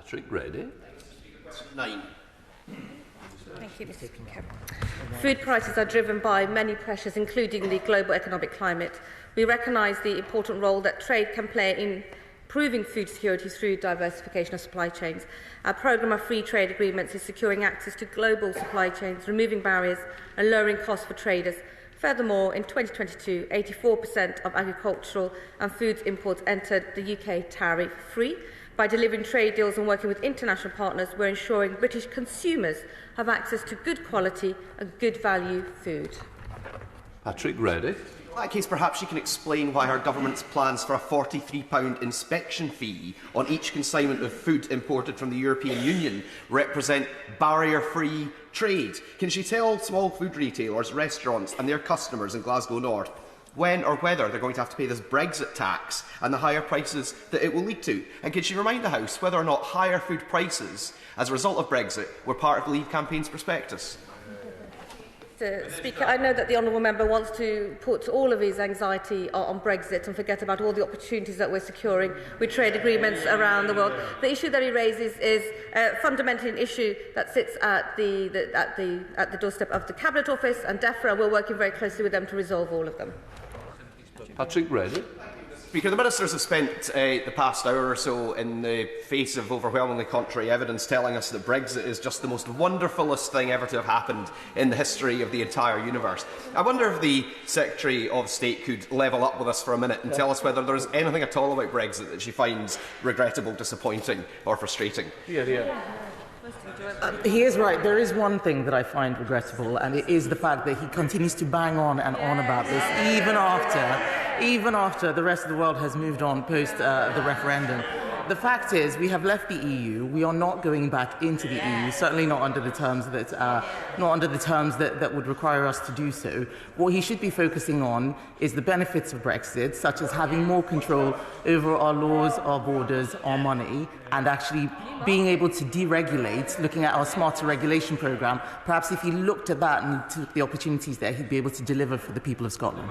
Grady. 9. Thank you, Mr. Speaker. Food prices are driven by many pressures, including the global economic climate. We recognise the important role that trade can play in improving food security through diversification of supply chains. Our programme of free trade agreements is securing access to global supply chains, removing barriers and lowering costs for traders. Furthermore, in 2022, 84% of agricultural and foods imports entered the UK tariff-free. By delivering trade deals and working with international partners, we're ensuring British consumers have access to good quality and good value food. Grady. In that case, perhaps you can explain why her government's plans for a £43 inspection fee on each consignment of food imported from the European Union represent barrier-free trade. Can she tell small food retailers, restaurants and their customers in Glasgow North when or whether they're going to have to pay this Brexit tax and the higher prices that it will lead to? And can she remind the House whether or not higher food prices as a result of Brexit were part of the Leave campaign's prospectus? Mr. Speaker, I know that the honourable member wants to put all of his anxiety on Brexit and forget about all the opportunities that we're securing with trade agreements around the world. The issue that he raises is fundamentally an issue that sits at the doorstep of the Cabinet Office, and DEFRA we're working very closely with them to resolve all of them. Grady. Speaker, the ministers have spent the past hour or so in the face of overwhelmingly contrary evidence telling us that Brexit is just the most wonderfulest thing ever to have happened in the history of the entire universe. I wonder if the Secretary of State could level up with us for a minute and tell us whether there is anything at all about Brexit that she finds regrettable, disappointing or frustrating. He is right. There is one thing that I find regrettable, and it is the fact that he continues to bang on and on about this, even after the rest of the world has moved on post the referendum. The fact is, we have left the EU. We are not going back into the EU. Certainly not under the terms that would require us to do so. What he should be focusing on is the benefits of Brexit, such as having more control over our laws, our borders, our money, and actually being able to deregulate. Looking at our smarter regulation programme, perhaps if he looked at that and took the opportunities there, he'd be able to deliver for the people of Scotland.